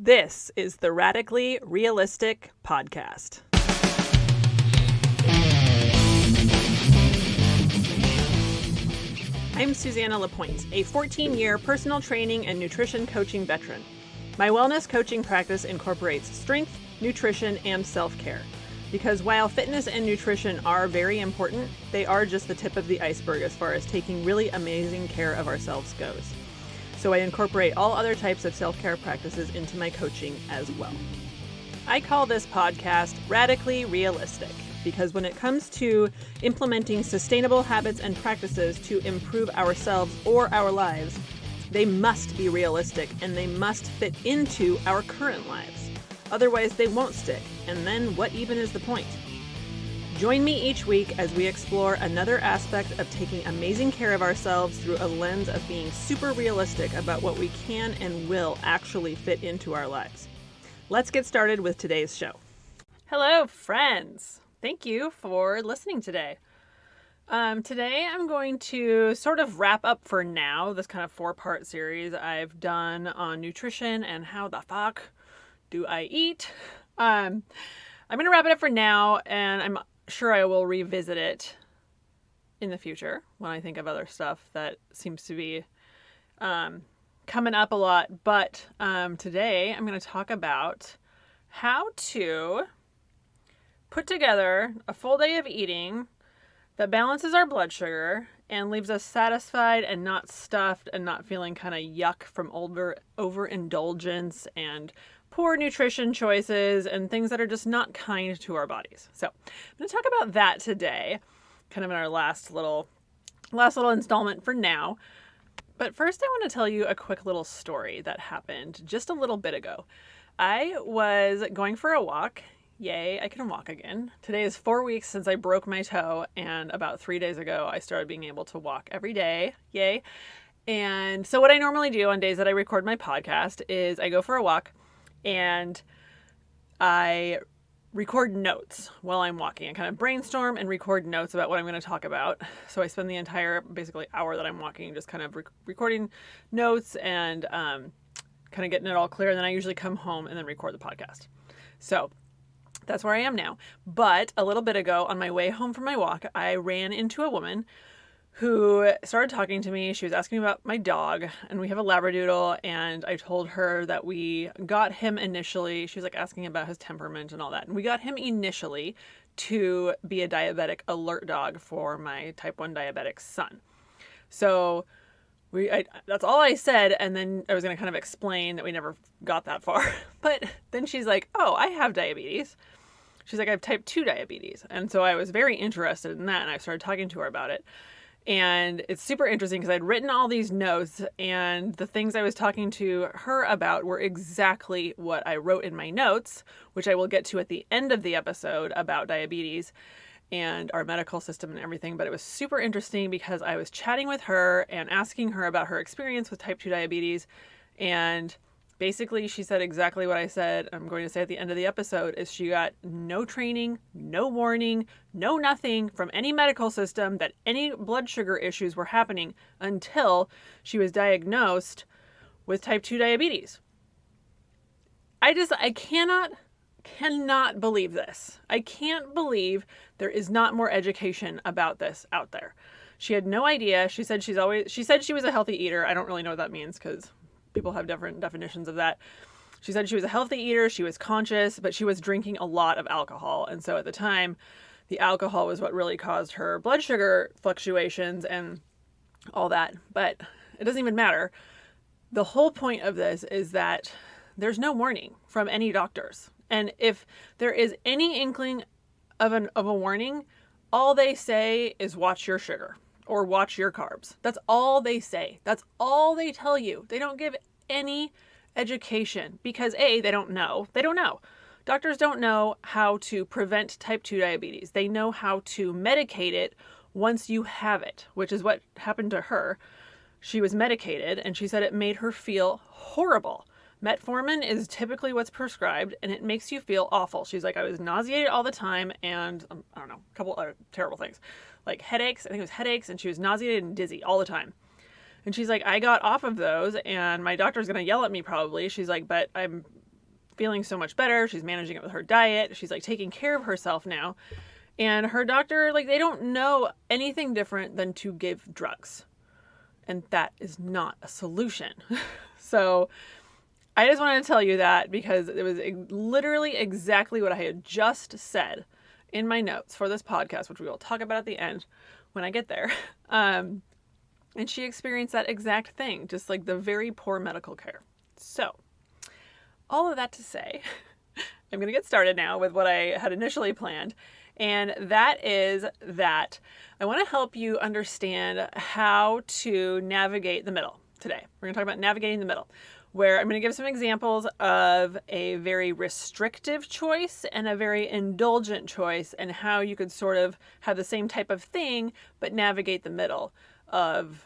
This is the Radically Realistic Podcast. I'm Susanna LaPointe, a 14-year personal training and nutrition coaching veteran. My wellness coaching practice incorporates strength, nutrition, and self-care. Because while fitness and nutrition are very important, they are just the tip of the iceberg as far as taking really amazing care of ourselves goes. So I incorporate all other types of self-care practices into my coaching as well. I call this podcast Radically Realistic because when it comes to implementing sustainable habits and practices to improve ourselves or our lives, they must be realistic and they must fit into our current lives. Otherwise, they won't stick, and then what even is the point? Join me each week as we explore another aspect of taking amazing care of ourselves through a lens of being super realistic about what we can and will actually fit into our lives. Let's get started with today's show. Hello, friends. Thank you for listening today. Today I'm going to sort of wrap up for now this kind of 4-part series I've done on nutrition and how the fuck do I eat. I'm going to wrap it up for now, and I'm sure I will revisit it in the future when I think of other stuff that seems to be coming up a lot. But today I'm going to talk about how to put together a full day of eating that balances our blood sugar and leaves us satisfied and not stuffed and not feeling kind of yuck from overindulgence and poor nutrition choices and things that are just not kind to our bodies. So I'm going to talk about that today, kind of in our last little installment for now. But first I want to tell you a quick little story that happened just a little bit ago. I was going for a walk. Yay, I can walk again. Today is 4 weeks since I broke my toe, and about 3 days ago I started being able to walk every day. Yay. And so what I normally do on days that I record my podcast is I go for a walk and I record notes while I'm walking. I kind of brainstorm and record notes about what I'm going to talk about. So I spend the entire basically hour that I'm walking just kind of recording notes and kind of getting it all clear. And then I usually come home and then record the podcast. So that's where I am now. But a little bit ago on my way home from my walk, I ran into a woman who started talking to me. She was asking me about my dog, and we have a Labradoodle, and I told her that we got him initially. She was like asking about his temperament and all that. And we got him initially to be a diabetic alert dog for my type 1 diabetic son. So that's all I said, and then I was going to kind of explain that we never got that far. But then she's like, oh, I have diabetes. She's like, I have type 2 diabetes. And so I was very interested in that, and I started talking to her about it. And it's super interesting because I'd written all these notes, and the things I was talking to her about were exactly what I wrote in my notes, which I will get to at the end of the episode about diabetes and our medical system and everything. But it was super interesting because I was chatting with her and asking her about her experience with type 2 diabetes. And basically she said exactly what I said I'm going to say at the end of the episode is she got no training, no warning, no nothing from any medical system that any blood sugar issues were happening until she was diagnosed with type 2 diabetes. I cannot believe this. I can't believe there is not more education about this out there. She had no idea. She said she was a healthy eater. I don't really know what that means because people have different definitions of that. She said she was a healthy eater. She was conscious, but she was drinking a lot of alcohol. And so at the time, the alcohol was what really caused her blood sugar fluctuations and all that. But it doesn't even matter. The whole point of this is that there's no warning from any doctors. And if there is any inkling of a warning, all they say is watch your sugar or watch your carbs. That's all they say. That's all they tell you. They don't give any education because A, they don't know. They don't know. Doctors don't know how to prevent type 2 diabetes. They know how to medicate it once you have it, which is what happened to her. She was medicated and she said it made her feel horrible. Metformin is typically what's prescribed, and it makes you feel awful. She's like, I was nauseated all the time, and I don't know, a couple other terrible things. Like headaches, I think it was headaches, and she was nauseated and dizzy all the time. And she's like, I got off of those, and my doctor's going to yell at me probably. She's like, but I'm feeling so much better. She's managing it with her diet. She's like taking care of herself now. And her doctor, like, they don't know anything different than to give drugs. And that is not a solution. So I just wanted to tell you that because it was literally exactly what I had just said in my notes for this podcast, which we will talk about at the end when I get there. And she experienced that exact thing, just like the very poor medical care. So all of that to say, I'm going to get started now with what I had initially planned. And that is that I want to help you understand how to navigate the middle today. We're going to talk about navigating the middle, where I'm going to give some examples of a very restrictive choice and a very indulgent choice, and how you could sort of have the same type of thing, but navigate the middle of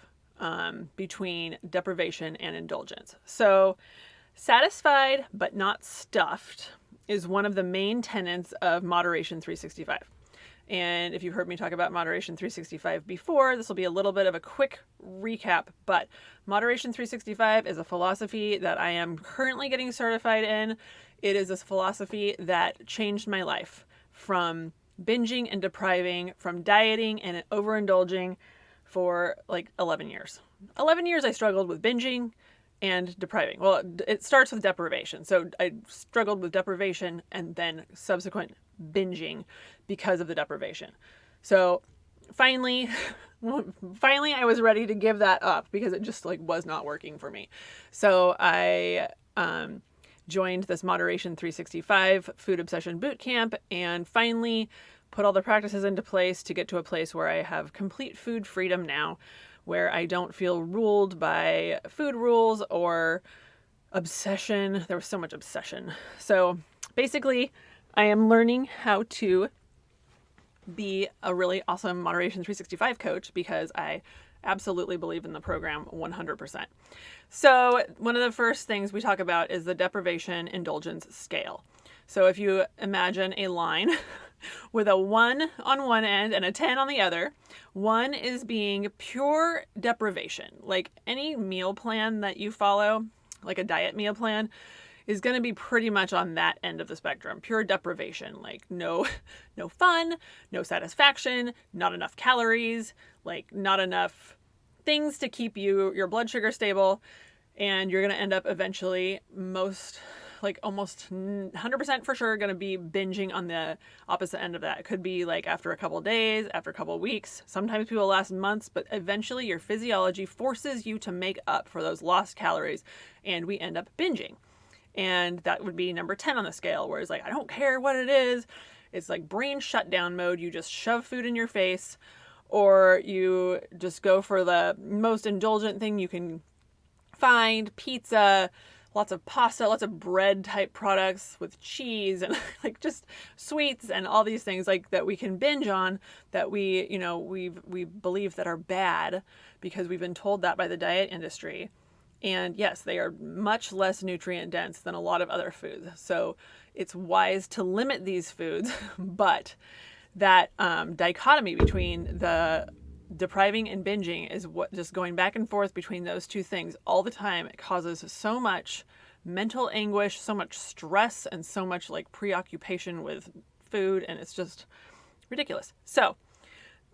between deprivation and indulgence. So satisfied but not stuffed is one of the main tenets of Moderation 365. And if you've heard me talk about Moderation 365 before, this will be a little bit of a quick recap, but Moderation 365 is a philosophy that I am currently getting certified in. It is a philosophy that changed my life from binging and depriving, from dieting and overindulging for like 11 years. 11 years I struggled with binging and depriving. Well, it starts with deprivation. So I struggled with deprivation and then subsequent binging because of the deprivation. So finally I was ready to give that up because it just like was not working for me. So I joined this Moderation 365 Food Obsession Bootcamp and finally put all the practices into place to get to a place where I have complete food freedom now, where I don't feel ruled by food rules or obsession. There was so much obsession. So basically, I am learning how to be a really awesome Moderation 365 coach because I absolutely believe in the program 100%. So one of the first things we talk about is the deprivation indulgence scale. So if you imagine a line with a 1 on one end and a 10 on the other, 1 is being pure deprivation. Like any meal plan that you follow, like a diet meal plan, is going to be pretty much on that end of the spectrum. Pure deprivation, like no fun, no satisfaction, not enough calories, like not enough things to keep your blood sugar stable, and you're going to end up eventually almost 100% for sure going to be binging on the opposite end of that. It could be like after a couple days, after a couple weeks. Sometimes people last months, but eventually your physiology forces you to make up for those lost calories, and we end up binging. And that would be number 10 on the scale, where it's like, I don't care what it is. It's like brain shutdown mode. You just shove food in your face, or you just go for the most indulgent thing you can find, pizza, lots of pasta, lots of bread type products with cheese and like just sweets and all these things like that we can binge on that we believe that are bad because we've been told that by the diet industry. And yes, they are much less nutrient dense than a lot of other foods. So it's wise to limit these foods, but that dichotomy between the depriving and binging is what just going back and forth between those two things all the time. It causes so much mental anguish, so much stress, and so much like preoccupation with food, and it's just ridiculous. So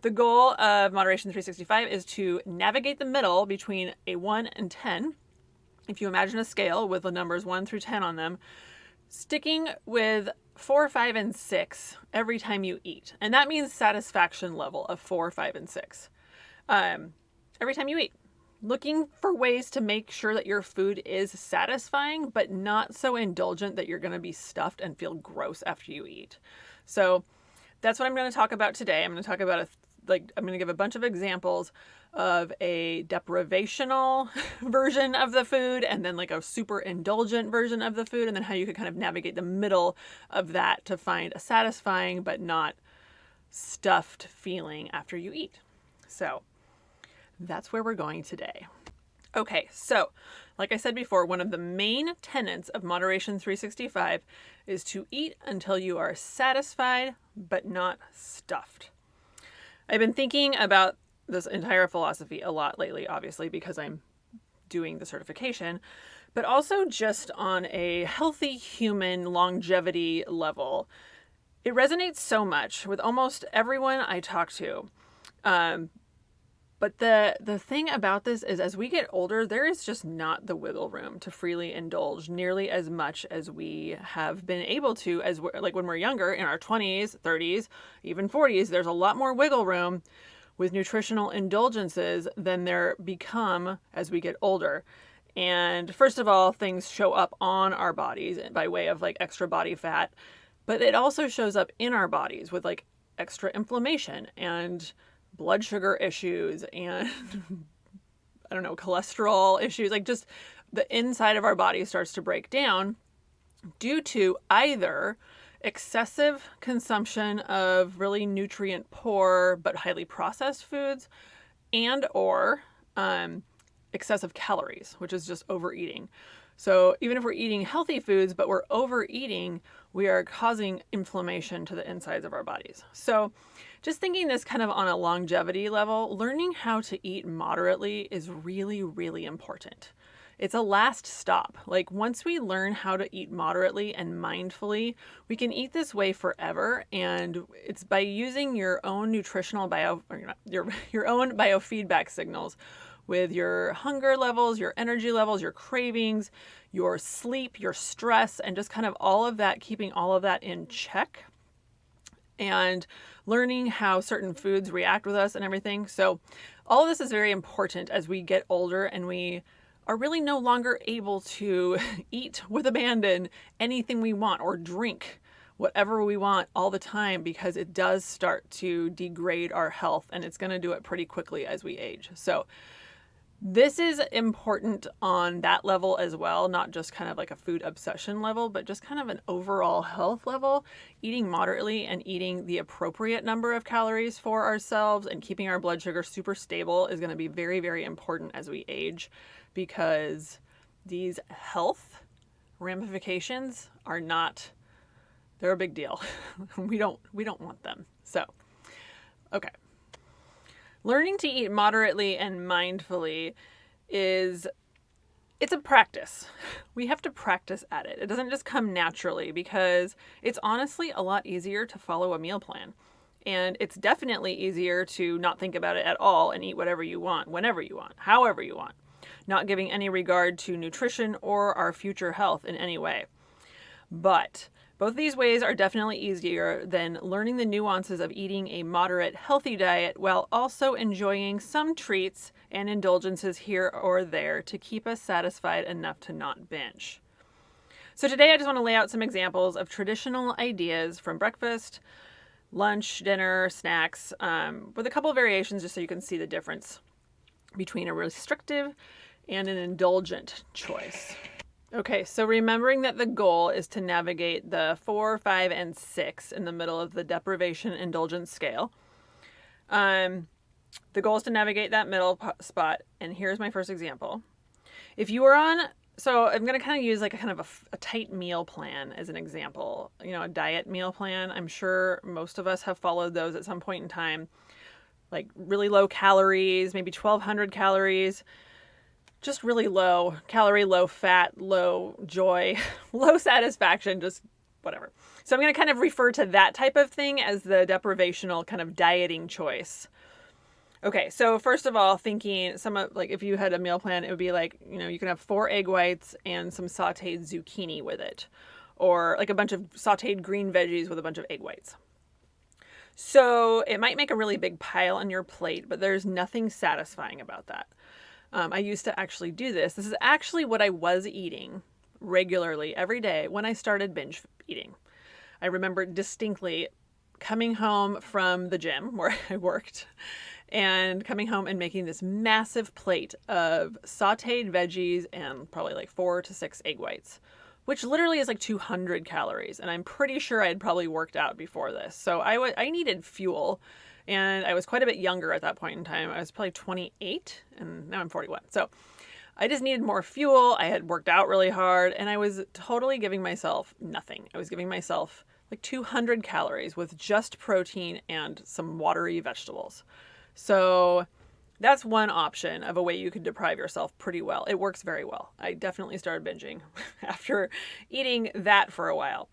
the goal of Moderation 365 is to navigate the middle between a 1 and 10. If you imagine a scale with the numbers 1 through 10 on them, sticking with 4, 5, and 6 every time you eat. And that means satisfaction level of 4, 5, and 6. Every time you eat. Looking for ways to make sure that your food is satisfying, but not so indulgent that you're going to be stuffed and feel gross after you eat. So that's what I'm going to talk about today. I'm going to talk about I'm going to give a bunch of examples of a deprivational version of the food and then like a super indulgent version of the food, and then how you could kind of navigate the middle of that to find a satisfying but not stuffed feeling after you eat. So that's where we're going today. Okay, so like I said before, one of the main tenets of Moderation 365 is to eat until you are satisfied but not stuffed. I've been thinking about this entire philosophy a lot lately, obviously, because I'm doing the certification. but also just on a healthy human longevity level. It resonates so much with almost everyone I talk to. But the thing about this is, as we get older, there is just not the wiggle room to freely indulge nearly as much as we have been able to like when we're younger, in our 20s, 30s, even 40s. There's a lot more wiggle room with nutritional indulgences than there become as we get older. And first of all, things show up on our bodies by way of like extra body fat, but it also shows up in our bodies with like extra inflammation and blood sugar issues and I don't know, cholesterol issues. Like just the inside of our body starts to break down due to either excessive consumption of really nutrient poor but highly processed foods and or excessive calories, which is just overeating. So even if we're eating healthy foods but we're overeating, we are causing inflammation to the insides of our bodies. So just thinking this kind of on a longevity level, learning how to eat moderately is really, really important. It's a last stop. Like once we learn how to eat moderately and mindfully, we can eat this way forever. And it's by using your own your own biofeedback signals with your hunger levels, your energy levels, your cravings, your sleep, your stress, and just kind of all of that, keeping all of that in check and learning how certain foods react with us and everything. So all of this is very important as we get older and we are really no longer able to eat with abandon anything we want or drink whatever we want all the time, because it does start to degrade our health, and it's going to do it pretty quickly as we age. So this is important on that level as well, not just kind of like a food obsession level, but just kind of an overall health level. Eating moderately and eating the appropriate number of calories for ourselves and keeping our blood sugar super stable is going to be very, very important as we age, because these health ramifications are they're a big deal. We don't want them. So, okay. Learning to eat moderately and mindfully it's a practice. We have to practice at it. It doesn't just come naturally, because it's honestly a lot easier to follow a meal plan. And it's definitely easier to not think about it at all and eat whatever you want, whenever you want, however you want, not giving any regard to nutrition or our future health in any way. But both these ways are definitely easier than learning the nuances of eating a moderate, healthy diet while also enjoying some treats and indulgences here or there to keep us satisfied enough to not binge. So today I just want to lay out some examples of traditional ideas from breakfast, lunch, dinner, snacks, with a couple of variations just so you can see the difference between a restrictive and an indulgent choice. Okay, so remembering that the goal is to navigate the 4, 5, and 6 in the middle of the deprivation indulgence scale. The goal is to navigate that middle spot, and here's my first example. If you are so I'm going to kind of use like a tight meal plan as an example, a diet meal plan. I'm sure most of us have followed those at some point in time, like really low calories, maybe 1,200 calories. Just really low calorie, low fat, low joy, low satisfaction, just whatever. So I'm going to kind of refer to that type of thing as the deprivational kind of dieting choice. Okay, so first of all, thinking if you had a meal plan, it would be like, you can have 4 egg whites and some sauteed zucchini with it, or like a bunch of sauteed green veggies with a bunch of egg whites. So it might make a really big pile on your plate, but there's nothing satisfying about that. I used to actually do this. This is actually what I was eating regularly every day when I started binge eating. I remember distinctly coming home from the gym where I worked and coming home and making this massive plate of sauteed veggies and probably like 4 to 6 egg whites, which literally is like 200 calories. And I'm pretty sure I had probably worked out before this. So I needed fuel. And I was quite a bit younger at that point in time. I was probably 28 and now I'm 41. So I just needed more fuel. I had worked out really hard and I was totally giving myself nothing. I was giving myself like 200 calories with just protein and some watery vegetables. So that's one option of a way you could deprive yourself pretty well. It works very well. I definitely started binging after eating that for a while.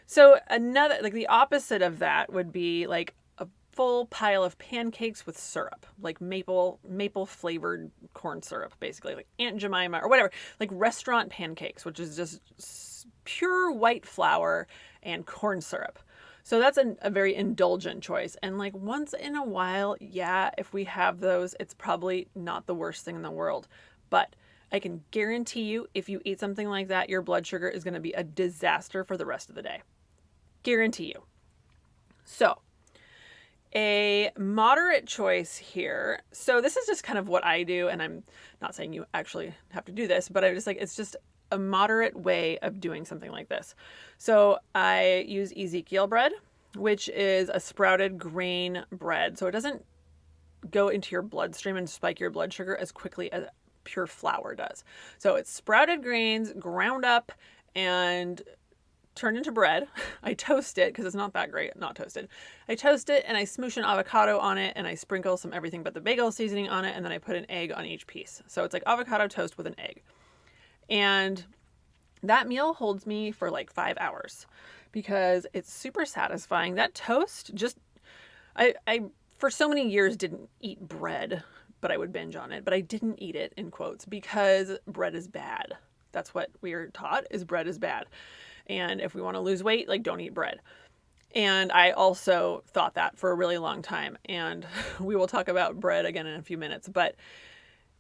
So another, like the opposite of that would be like a full pile of pancakes with syrup, like maple flavored corn syrup, basically, like Aunt Jemima or whatever, like restaurant pancakes, which is just pure white flour and corn syrup. So that's a very indulgent choice. And like once in a while, yeah, if we have those, it's probably not the worst thing in the world. But I can guarantee you, if you eat something like that, your blood sugar is going to be a disaster for the rest of the day. Guarantee you. So a moderate choice here. So this is just kind of what I do. And I'm not saying you actually have to do this, but I'm just like, it's just a moderate way of doing something like this. So I use Ezekiel bread, which is a sprouted grain bread. So it doesn't go into your bloodstream and spike your blood sugar as quickly as pure flour does. So it's sprouted grains ground up and turned into bread. I toast it because it's not that great, not toasted. I toast it and I smoosh an avocado on it and I sprinkle some everything but the bagel seasoning on it, and then I put an egg on each piece. So it's like avocado toast with an egg. And that meal holds me for like 5 hours because it's super satisfying. That toast just, I for so many years didn't eat bread, but I would binge on it. But I didn't eat it, in quotes, because bread is bad. That's what we are taught, is bread is bad. And if we want to lose weight, like, don't eat bread. And I also thought that for a really long time. And we will talk about bread again in a few minutes. But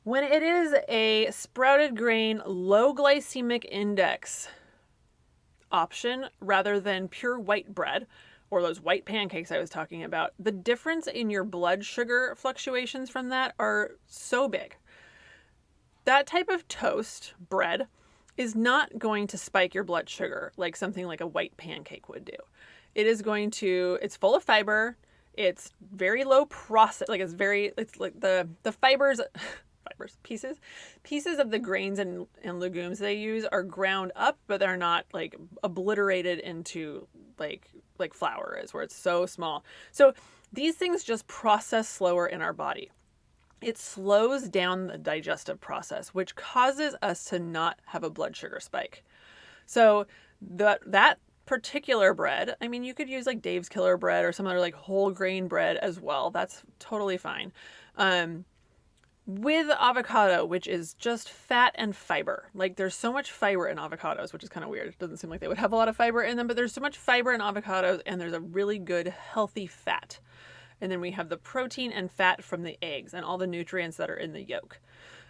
when it is a sprouted grain, low glycemic index option rather than pure white bread or those white pancakes I was talking about, the difference in your blood sugar fluctuations from that are so big. That type of toast bread is not going to spike your blood sugar like something like a white pancake would do. It is going to, it's full of fiber. It's very low process, like it's like the fibers, pieces of the grains and legumes they use are ground up, but they're not like obliterated into like flour is, where it's so small. So these things just process slower in our body. It slows down the digestive process, which causes us to not have a blood sugar spike. So that particular bread, I mean, you could use like Dave's Killer bread or some other like whole grain bread as well. That's totally fine. With avocado, which is just fat and fiber. Like, there's so much fiber in avocados, which is kind of weird. It doesn't seem like they would have a lot of fiber in them, but there's so much fiber in avocados, and there's a really good healthy fat. And then we have the protein and fat from the eggs and all the nutrients that are in the yolk.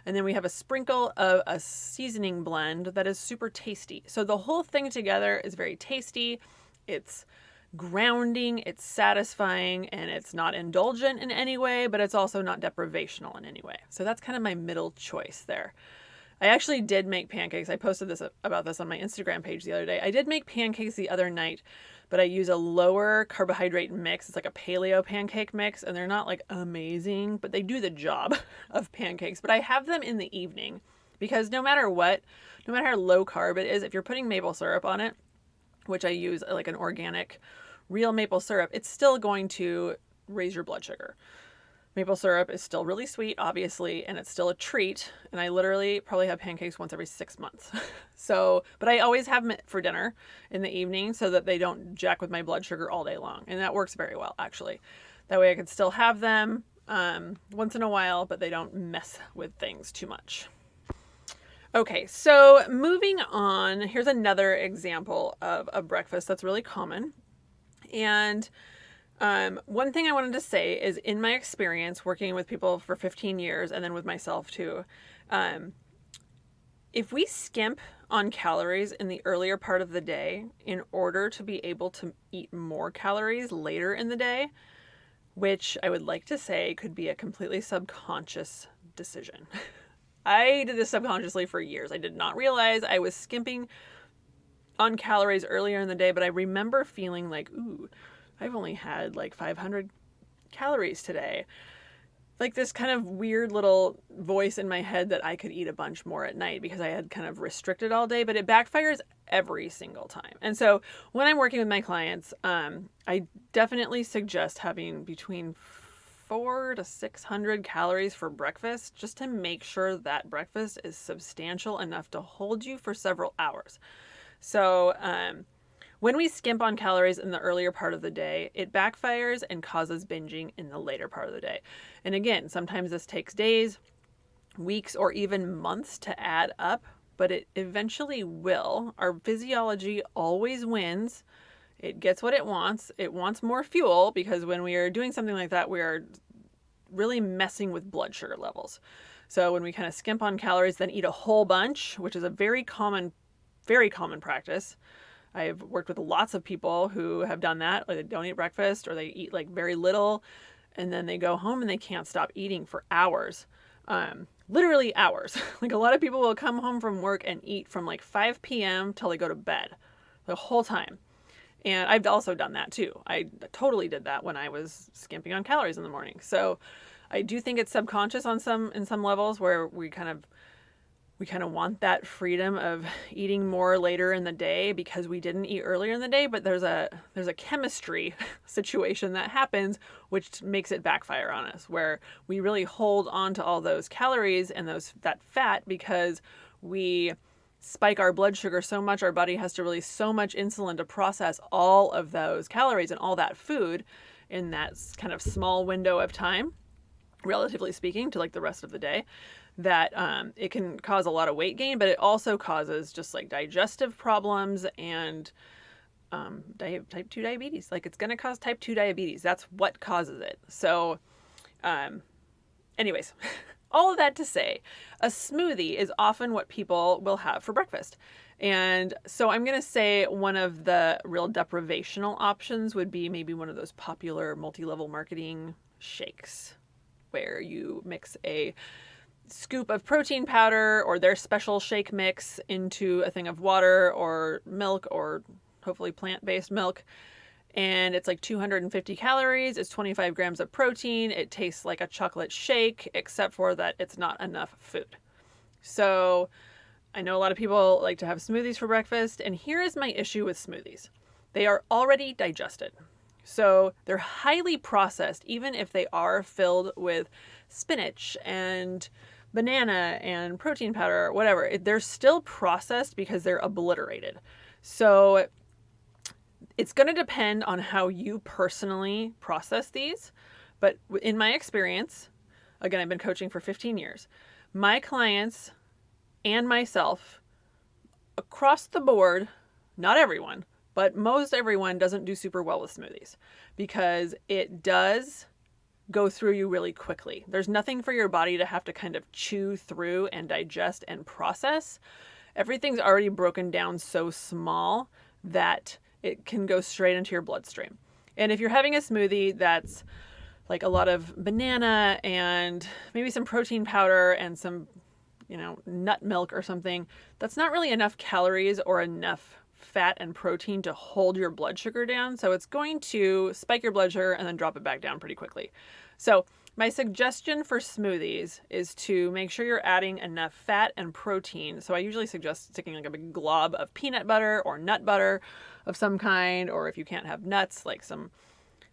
And then we have a sprinkle of a seasoning blend that is super tasty. So the whole thing together is very tasty. It's grounding, it's satisfying, and it's not indulgent in any way, but it's also not deprivational in any way. So that's kind of my middle choice there. I actually did make pancakes. I posted about this on my Instagram page the other day. I did make pancakes the other night, but I use a lower carbohydrate mix. It's like a paleo pancake mix, and they're not like amazing, but they do the job of pancakes. But I have them in the evening because no matter how low carb it is, if you're putting maple syrup on it, which I use like an organic real maple syrup, it's still going to raise your blood sugar. Maple syrup is still really sweet, obviously, and it's still a treat. And I literally probably have pancakes once every 6 months. But I always have them for dinner in the evening so that they don't jack with my blood sugar all day long. And that works very well, actually. That way I can still have them once in a while, but they don't mess with things too much. Okay, so moving on, here's another example of a breakfast that's really common. And one thing I wanted to say is, in my experience working with people for 15 years and then with myself too, if we skimp on calories in the earlier part of the day in order to be able to eat more calories later in the day, which I would like to say could be a completely subconscious decision. I did this subconsciously for years. I did not realize I was skimping on calories earlier in the day, but I remember feeling like, ooh, I've only had like 500 calories today. Like this kind of weird little voice in my head that I could eat a bunch more at night because I had kind of restricted all day, but it backfires every single time. And so when I'm working with my clients, I definitely suggest having between 400 to 600 calories for breakfast just to make sure that breakfast is substantial enough to hold you for several hours. So when we skimp on calories in the earlier part of the day, it backfires and causes binging in the later part of the day. And again, sometimes this takes days, weeks, or even months to add up, but it eventually will. Our physiology always wins. It gets what it wants. It wants more fuel, because when we are doing something like that, we are really messing with blood sugar levels. So when we kind of skimp on calories, then eat a whole bunch, which is a very common practice. I've worked with lots of people who have done that. Like, they don't eat breakfast, or they eat like very little, and then they go home and they can't stop eating for hours. Literally hours. Like, a lot of people will come home from work and eat from like 5 p.m. till they go to bed the whole time. And I've also done that too. I totally did that when I was skimping on calories in the morning. So I do think it's subconscious in some levels, where we kind of want that freedom of eating more later in the day because we didn't eat earlier in the day. But there's a chemistry situation that happens which makes it backfire on us, where we really hold on to all those calories and that fat because we spike our blood sugar so much. Our body has to release so much insulin to process all of those calories and all that food in that kind of small window of time, relatively speaking, to like the rest of the day, that it can cause a lot of weight gain, but it also causes just like digestive problems and type 2 diabetes. Like, it's going to cause type 2 diabetes. That's what causes it. So anyways, all of that to say, a smoothie is often what people will have for breakfast. And so I'm going to say one of the real deprivational options would be maybe one of those popular multi-level marketing shakes, where you mix a scoop of protein powder or their special shake mix into a thing of water or milk, or hopefully plant-based milk. And it's like 250 calories. It's 25 grams of protein. It tastes like a chocolate shake, except for that it's not enough food. So I know a lot of people like to have smoothies for breakfast. And here is my issue with smoothies. They are already digested. So they're highly processed, even if they are filled with spinach and banana and protein powder or whatever. They're still processed because they're obliterated. So it's going to depend on how you personally process these. But in my experience, again, I've been coaching for 15 years, my clients and myself, across the board, not everyone, but most everyone doesn't do super well with smoothies, because it does go through you really quickly. There's nothing for your body to have to kind of chew through and digest and process. Everything's already broken down so small that it can go straight into your bloodstream. And if you're having a smoothie that's like a lot of banana and maybe some protein powder and some, nut milk or something, that's not really enough calories or enough fat and protein to hold your blood sugar down. So it's going to spike your blood sugar and then drop it back down pretty quickly. So my suggestion for smoothies is to make sure you're adding enough fat and protein. So I usually suggest sticking like a big glob of peanut butter or nut butter of some kind, or if you can't have nuts, like some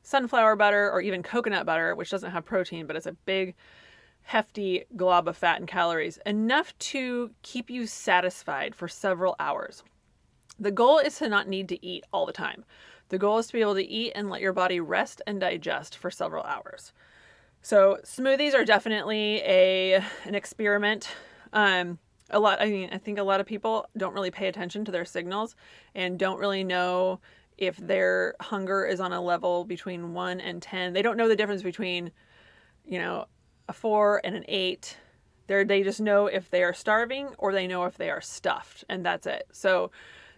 sunflower butter or even coconut butter, which doesn't have protein, but it's a big, hefty glob of fat and calories, enough to keep you satisfied for several hours. The goal is to not need to eat all the time. The goal is to be able to eat and let your body rest and digest for several hours. So smoothies are definitely an experiment. I think a lot of people don't really pay attention to their signals and don't really know if their hunger is on a level between 1 and 10. They don't know the difference between, a 4 and an 8. They just know if they are starving or they know if they are stuffed, and that's it. So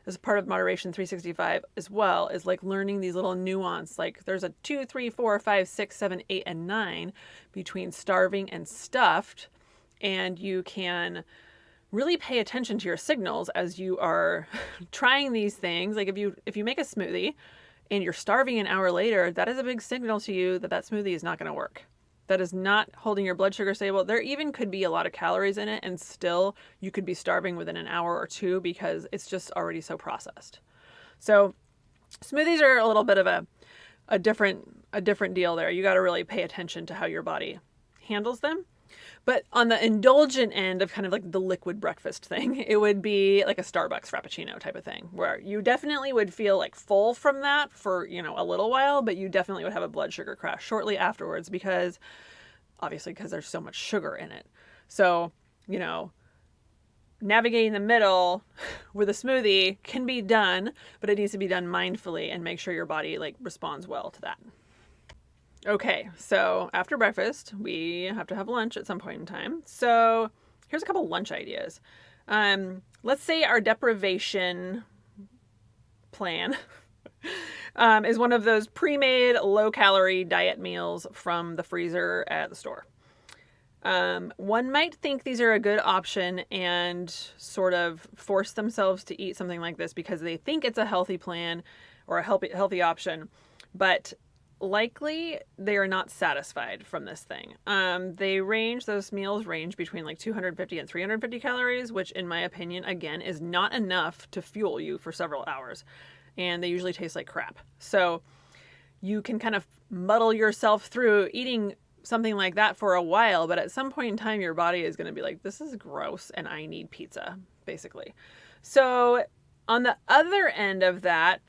as part of Moderation 365 as well, is like learning these little nuance. Like there's a 2, 3, 4, 5, 6, 7, 8, and 9 between starving and stuffed. And you can really pay attention to your signals as you are trying these things. Like if you make a smoothie and you're starving an hour later, that is a big signal to you that smoothie is not going to work. That is not holding your blood sugar stable. There even could be a lot of calories in it, and still you could be starving within an hour or two because it's just already so processed. So smoothies are a little bit of a different deal there. You got to really pay attention to how your body handles them. But on the indulgent end of kind of like the liquid breakfast thing, it would be like a Starbucks Frappuccino type of thing, where you definitely would feel like full from that for, a little while, but you definitely would have a blood sugar crash shortly afterwards because there's so much sugar in it. So, navigating the middle with a smoothie can be done, but it needs to be done mindfully and make sure your body responds well to that. Okay, so after breakfast, we have to have lunch at some point in time. So here's a couple lunch ideas. Let's say our deprivation plan is one of those pre-made low-calorie diet meals from the freezer at the store. One might think these are a good option and sort of force themselves to eat something like this because they think it's a healthy plan or a healthy option, but likely they are not satisfied from this thing. Those meals range between 250 and 350 calories, which in my opinion, again, is not enough to fuel you for several hours. And they usually taste like crap. So you can kind of muddle yourself through eating something like that for a while, but at some point in time, your body is going to be like, this is gross and I need pizza, basically. So on the other end of that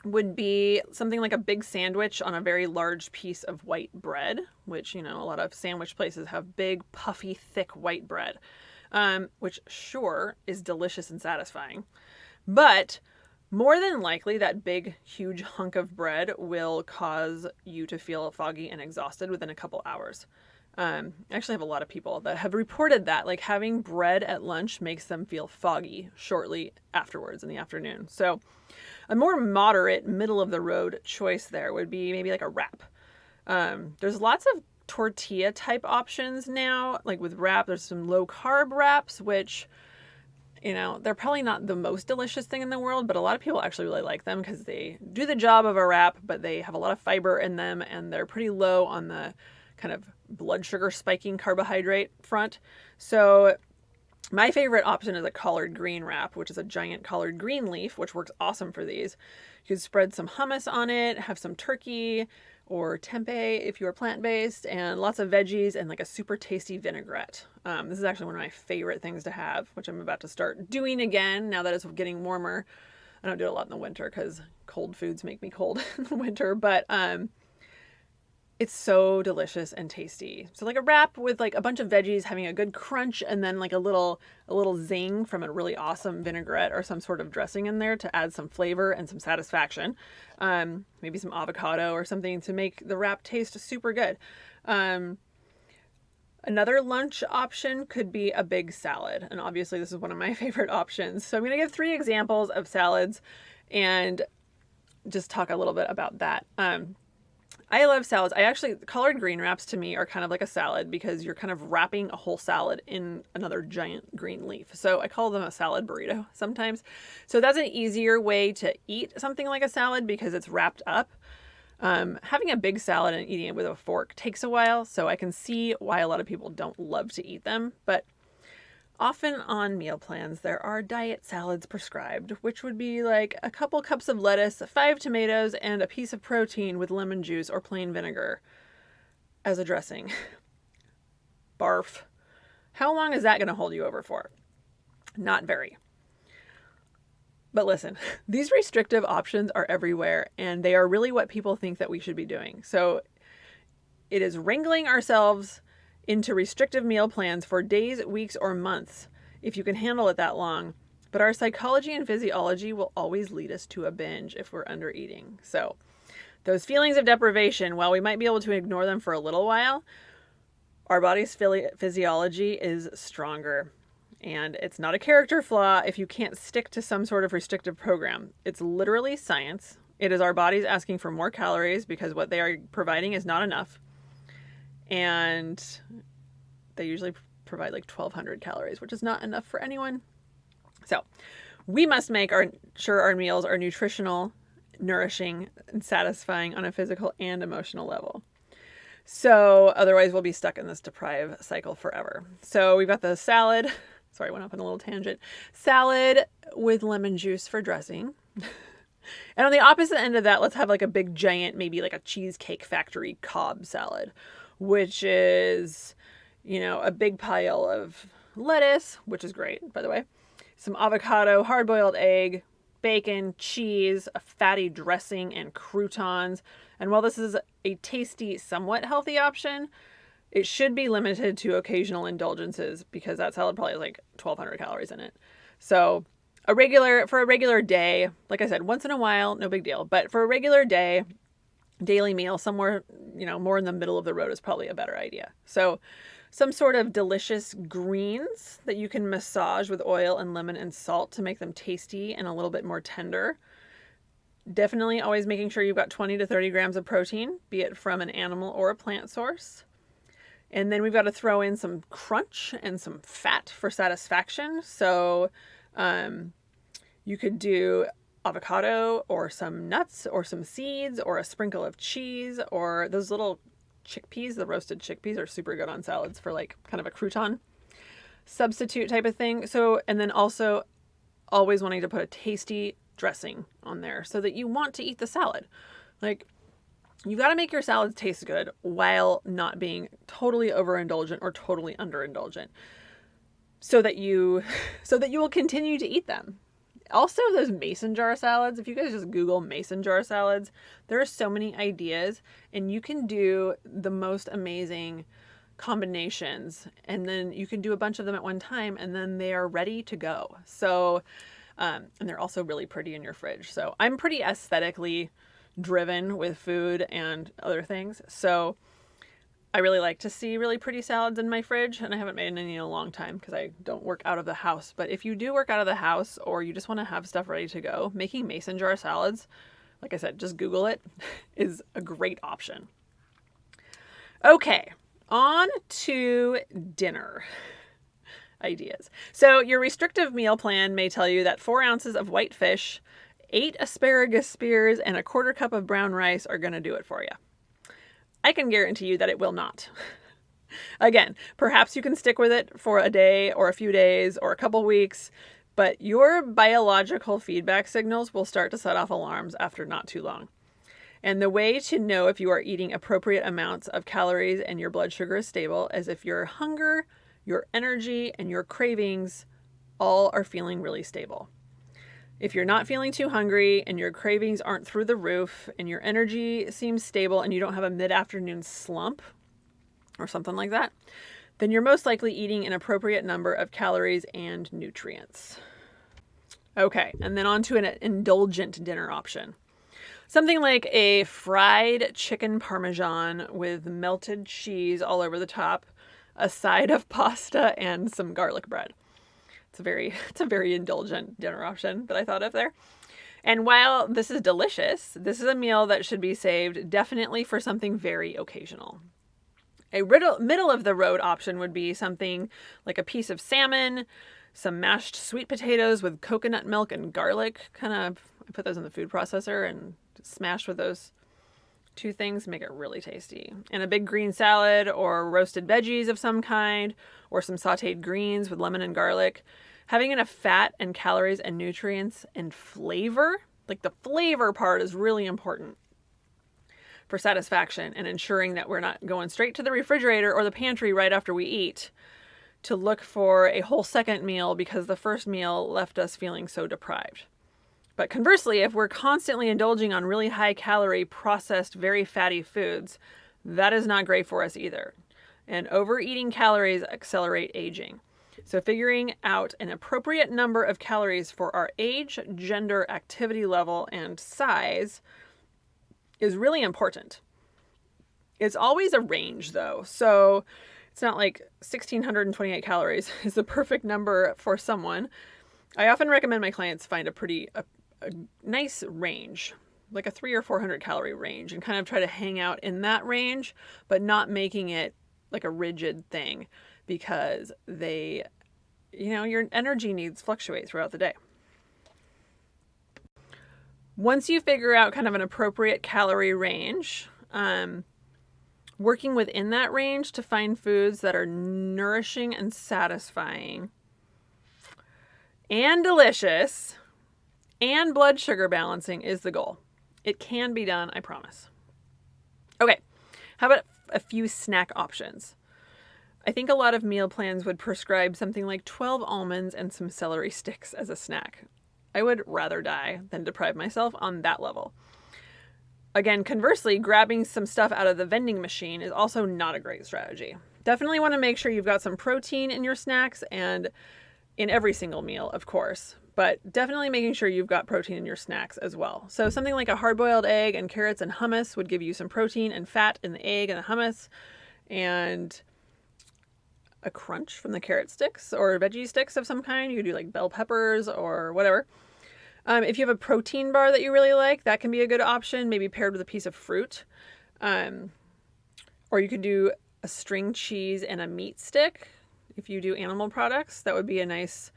would be something like a big sandwich on a very large piece of white bread, which, a lot of sandwich places have big, puffy, thick white bread, which sure is delicious and satisfying. But more than likely, that big, huge hunk of bread will cause you to feel foggy and exhausted within a couple hours. I actually have a lot of people that have reported that, having bread at lunch makes them feel foggy shortly afterwards in the afternoon. So a more moderate, middle-of-the-road choice there would be maybe a wrap. There's lots of tortilla-type options now. With wrap, there's some low-carb wraps, which, they're probably not the most delicious thing in the world, but a lot of people actually really like them because they do the job of a wrap, but they have a lot of fiber in them, and they're pretty low on the kind of blood sugar spiking carbohydrate front. So my favorite option is a collard green wrap, which is a giant collard green leaf, which works awesome for these. You could spread some hummus on it, have some turkey or tempeh if you are plant-based, and lots of veggies and a super tasty vinaigrette. This is actually one of my favorite things to have, which I'm about to start doing again now that it's getting warmer. I don't do it a lot in the winter because cold foods make me cold in the winter, but it's so delicious and tasty. So a wrap with a bunch of veggies having a good crunch and then a little zing from a really awesome vinaigrette or some sort of dressing in there to add some flavor and some satisfaction. Maybe some avocado or something to make the wrap taste super good. Another lunch option could be a big salad. And obviously this is one of my favorite options. So I'm going to give 3 examples of salads and just talk a little bit about that. I love salads. Collard green wraps to me are kind of like a salad because you're kind of wrapping a whole salad in another giant green leaf. So I call them a salad burrito sometimes. So that's an easier way to eat something like a salad because it's wrapped up. Having a big salad and eating it with a fork takes a while, so I can see why a lot of people don't love to eat them. But often on meal plans, there are diet salads prescribed, which would be a couple cups of lettuce, 5 tomatoes, and a piece of protein with lemon juice or plain vinegar as a dressing. Barf. How long is that going to hold you over for? Not very. But listen, these restrictive options are everywhere, and they are really what people think that we should be doing. So it is wrangling ourselves into restrictive meal plans for days, weeks, or months, if you can handle it that long. But our psychology and physiology will always lead us to a binge if we're under eating. So those feelings of deprivation, while we might be able to ignore them for a little while, our body's physiology is stronger. And it's not a character flaw if you can't stick to some sort of restrictive program. It's literally science. It is our bodies asking for more calories because what they are providing is not enough. And they usually provide 1,200 calories, which is not enough for anyone. So we must make sure our meals are nutritional, nourishing, and satisfying on a physical and emotional level. So otherwise we'll be stuck in this deprive cycle forever. So we've got the salad. Sorry, I went off on a little tangent. Salad with lemon juice for dressing. And on the opposite end of that, let's have like a big giant, maybe like a Cheesecake Factory Cobb salad, which is, a big pile of lettuce, which is great, by the way, some avocado, hard-boiled egg, bacon, cheese, a fatty dressing, and croutons. And while this is a tasty, somewhat healthy option, it should be limited to occasional indulgences because that salad probably has like 1,200 calories in it. So for a regular day, like I said, once in a while, no big deal. But for a regular day, daily meal, somewhere, more in the middle of the road is probably a better idea. So some sort of delicious greens that you can massage with oil and lemon and salt to make them tasty and a little bit more tender. Definitely always making sure you've got 20 to 30 grams of protein, be it from an animal or a plant source. And then we've got to throw in some crunch and some fat for satisfaction. So you could do avocado or some nuts or some seeds or a sprinkle of cheese or those little chickpeas. The roasted chickpeas are super good on salads for like kind of a crouton substitute type of thing. So, and then also always wanting to put a tasty dressing on there so that you want to eat the salad. Like, you've got to make your salads taste good while not being totally overindulgent or totally underindulgent so that you will continue to eat them. Also, those mason jar salads, if you guys just Google mason jar salads, there are so many ideas and you can do the most amazing combinations, and then you can do a bunch of them at one time and then they are ready to go. So, and they're also really pretty in your fridge. So I'm pretty aesthetically driven with food and other things. So I really like to see really pretty salads in my fridge, and I haven't made any in a long time because I don't work out of the house. But if you do work out of the house or you just want to have stuff ready to go, making mason jar salads, like I said, just Google it, is a great option. Okay, on to dinner ideas. So your restrictive meal plan may tell you that 4 ounces of white fish, 8 asparagus spears, and a 1/4 cup of brown rice are going to do it for you. I can guarantee you that it will not. Again, perhaps you can stick with it for a day or a few days or a couple weeks, but your biological feedback signals will start to set off alarms after not too long. And the way to know if you are eating appropriate amounts of calories and your blood sugar is stable is if your hunger, your energy, and your cravings all are feeling really stable. If you're not feeling too hungry and your cravings aren't through the roof and your energy seems stable and you don't have a mid-afternoon slump or something like that, then you're most likely eating an appropriate number of calories and nutrients. Okay, and then on to an indulgent dinner option. Something like a fried chicken parmesan with melted cheese all over the top, a side of pasta, and some garlic bread. It's a very indulgent dinner option that I thought of there. And while this is delicious, this is a meal that should be saved definitely for something very occasional. A middle of the road option would be something like a piece of salmon, some mashed sweet potatoes with coconut milk and garlic. I put those in the food processor and smash with those 2 things, make it really tasty. And a big green salad or roasted veggies of some kind, or some sauteed greens with lemon and garlic. Having enough fat and calories and nutrients and flavor, like the flavor part is really important for satisfaction and ensuring that we're not going straight to the refrigerator or the pantry right after we eat to look for a whole second meal because the first meal left us feeling so deprived. But conversely, if we're constantly indulging on really high calorie, processed, very fatty foods, that is not great for us either. And overeating calories accelerate aging. So figuring out an appropriate number of calories for our age, gender, activity level, and size is really important. It's always a range though. So it's not like 1,628 calories is the perfect number for someone. I often recommend my clients find a nice range, like a 300 or 400 calorie range, and kind of try to hang out in that range, but not making it like a rigid thing because your energy needs fluctuate throughout the day. Once you figure out kind of an appropriate calorie range, working within that range to find foods that are nourishing and satisfying and delicious and blood sugar balancing is the goal. It can be done, I promise. Okay, how about a few snack options? I think a lot of meal plans would prescribe something like 12 almonds and some celery sticks as a snack. I would rather die than deprive myself on that level. Again, conversely, grabbing some stuff out of the vending machine is also not a great strategy. Definitely want to make sure you've got some protein in your snacks and in every single meal, of course, but definitely making sure you've got protein in your snacks as well. So something like a hard-boiled egg and carrots and hummus would give you some protein and fat in the egg and the hummus, and a crunch from the carrot sticks or veggie sticks of some kind. You could do like bell peppers or whatever. If you have a protein bar that you really like, that can be a good option, maybe paired with a piece of fruit. Or you could do a string cheese and a meat stick. If you do animal products, that would be a nice,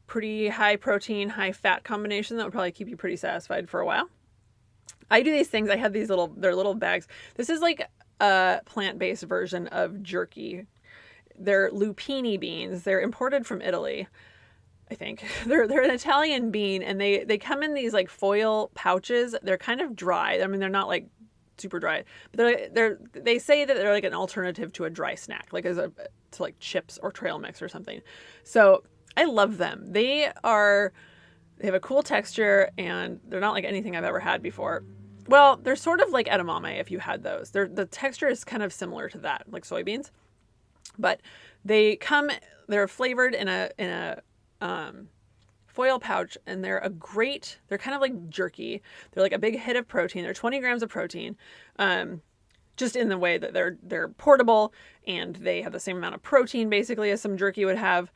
pretty high protein, high fat combination that would probably keep you pretty satisfied for a while. I do these things. I have these they're little bags. This is like a plant-based version of jerky. They're lupini beans. They're imported from Italy, I think. They're an Italian bean, and they come in these like foil pouches. They're kind of dry. I mean, they're not like super dry, but they say that they're like an alternative to a dry snack, like to like chips or trail mix or something. So I love them. They have a cool texture, and they're not like anything I've ever had before. Well, they're sort of like edamame if you had those. The texture is kind of similar to that, like soybeans. But they're flavored in a foil pouch, and they're kind of like jerky. They're like a big hit of protein. They're 20 grams of protein, just in the way that they're portable, and they have the same amount of protein basically as some jerky would have.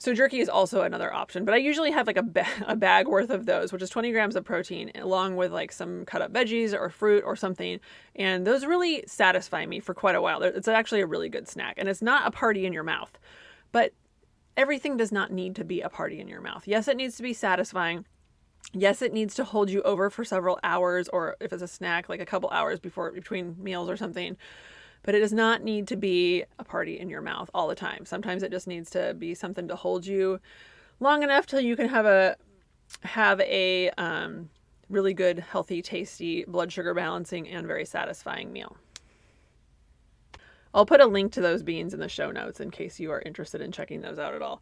So jerky is also another option, but I usually have like a bag worth of those, which is 20 grams of protein, along with like some cut up veggies or fruit or something. And those really satisfy me for quite a while. It's actually a really good snack, and it's not a party in your mouth, but everything does not need to be a party in your mouth. Yes, it needs to be satisfying. Yes, it needs to hold you over for several hours, or if it's a snack, like a couple hours between meals or something. But it does not need to be a party in your mouth all the time. Sometimes it just needs to be something to hold you long enough till you can have a really good, healthy, tasty, blood sugar balancing, and very satisfying meal. I'll put a link to those beans in the show notes in case you are interested in checking those out at all.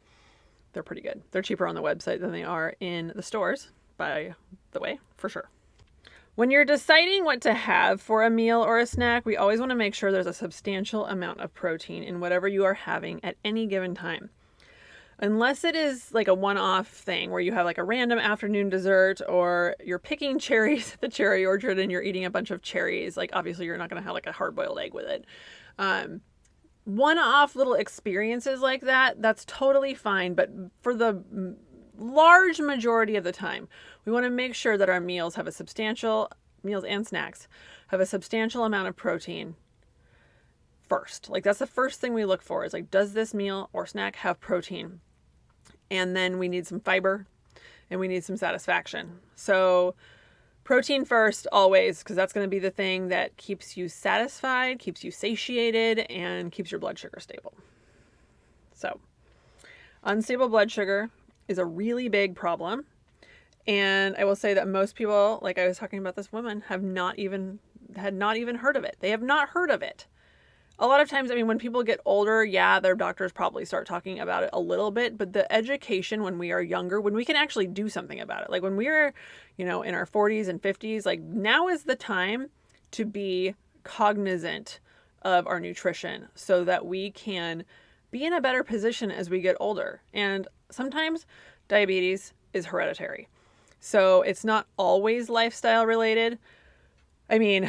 They're pretty good. They're cheaper on the website than they are in the stores, by the way, for sure. When you're deciding what to have for a meal or a snack, we always want to make sure there's a substantial amount of protein in whatever you are having at any given time. Unless it is like a one-off thing where you have like a random afternoon dessert, or you're picking cherries at the cherry orchard and you're eating a bunch of cherries, like obviously you're not going to have like a hard-boiled egg with it. One-off little experiences like that, that's totally fine, but for the large majority of the time, we want to make sure that our meals and snacks have a substantial amount of protein first. Like that's the first thing we look for, is like, does this meal or snack have protein? And then we need some fiber, and we need some satisfaction. So protein first always, because that's going to be the thing that keeps you satisfied, keeps you satiated, and keeps your blood sugar stable. So unstable blood sugar is a really big problem. And I will say that most people, like I was talking about this woman, had not even heard of it. They have not heard of it. A lot of times, I mean, when people get older, yeah, their doctors probably start talking about it a little bit, but the education when we are younger, when we can actually do something about it, like when we're, in our 40s and 50s, like now is the time to be cognizant of our nutrition so that we can be in a better position as we get older. And sometimes diabetes is hereditary. So it's not always lifestyle related. I mean,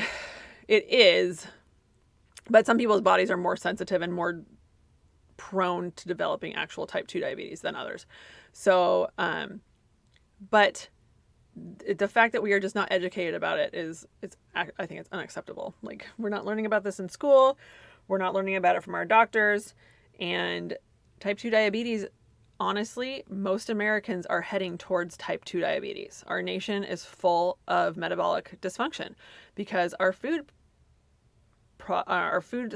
it is, but some people's bodies are more sensitive and more prone to developing actual type 2 diabetes than others. So, but the fact that we are just not educated about it I think it's unacceptable. Like, we're not learning about this in school. We're not learning about it from our doctors. And type 2 diabetes, honestly, most Americans are heading towards type 2 diabetes. Our nation is full of metabolic dysfunction because our food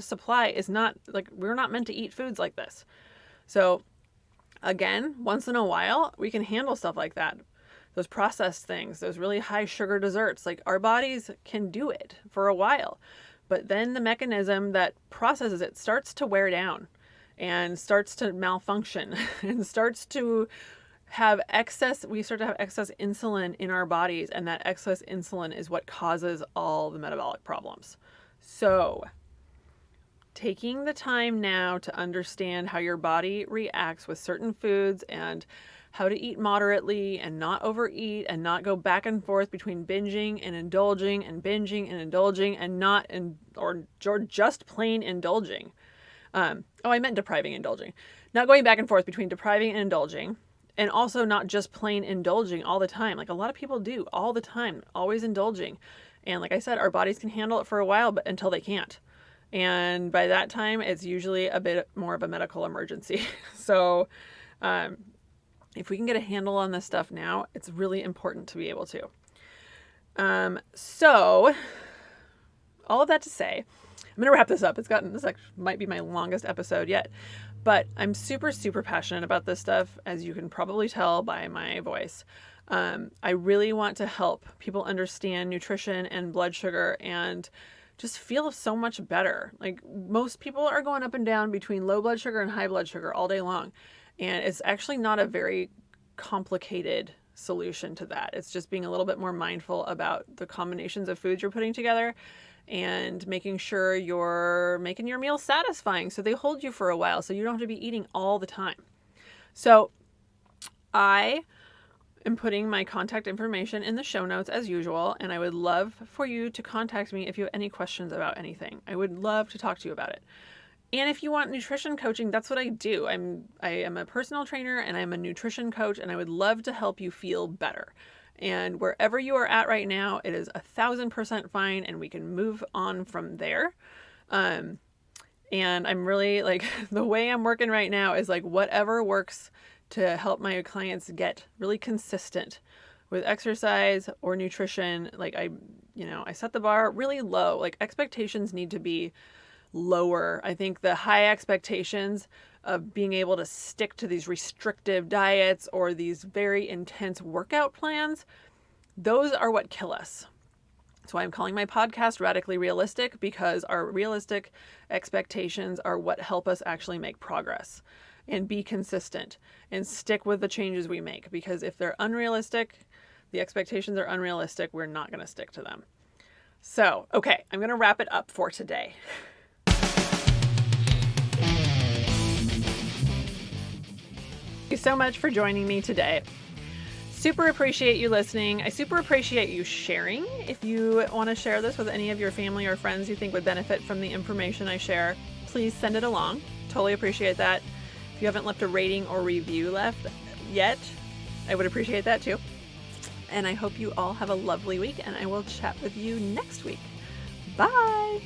supply is not, like, we're not meant to eat foods like this. So again, once in a while, we can handle stuff like that. those processed things, those really high sugar desserts. Like, our bodies can do it for a while, but then the mechanism that processes it starts to wear down and starts to malfunction and starts to have excess, we start to have excess insulin in our bodies, and that excess insulin is what causes all the metabolic problems. So taking the time now to understand how your body reacts with certain foods and how to eat moderately and not overeat and not go back and forth between binging and indulging and binging and indulging and not or just plain indulging. I meant depriving, indulging. Not going back and forth between depriving and indulging, and also not just plain indulging all the time. Like a lot of people do all the time, always indulging. And like I said, our bodies can handle it for a while, but until they can't. And by that time, it's usually a bit more of a medical emergency. So if we can get a handle on this stuff now, it's really important to be able to. So all of that to say, I'm going to wrap this up. This might be my longest episode yet, but I'm super, super passionate about this stuff, as you can probably tell by my voice. I really want to help people understand nutrition and blood sugar and just feel so much better. Like, most people are going up and down between low blood sugar and high blood sugar all day long. And it's actually not a very complicated solution to that. It's just being a little bit more mindful about the combinations of foods you're putting together and making sure you're making your meals satisfying so they hold you for a while, so you don't have to be eating all the time. So I am putting my contact information in the show notes as usual, and I would love for you to contact me if you have any questions about anything. I would love to talk to you about it. And if you want nutrition coaching, that's what I do. I am a personal trainer and I'm a nutrition coach, and I would love to help you feel better. And wherever you are at right now, it is 1,000% fine, and we can move on from there. And I'm really like, the way I'm working right now is like whatever works to help my clients get really consistent with exercise or nutrition. Like I set the bar really low. Like, expectations need to be lower. I think the high expectations of being able to stick to these restrictive diets or these very intense workout plans, those are what kill us. That's why I'm calling my podcast Radically Realistic, because our realistic expectations are what help us actually make progress and be consistent and stick with the changes we make. Because if they're unrealistic, the expectations are unrealistic, we're not going to stick to them. So, okay, I'm going to wrap it up for today. Thank you so much for joining me today. Super appreciate you listening. I super appreciate you sharing. If you want to share this with any of your family or friends you think would benefit from the information I share, please send it along. Totally appreciate that. If you haven't left a rating or review left yet, I would appreciate that too. And I hope you all have a lovely week, and I will chat with you next week. Bye.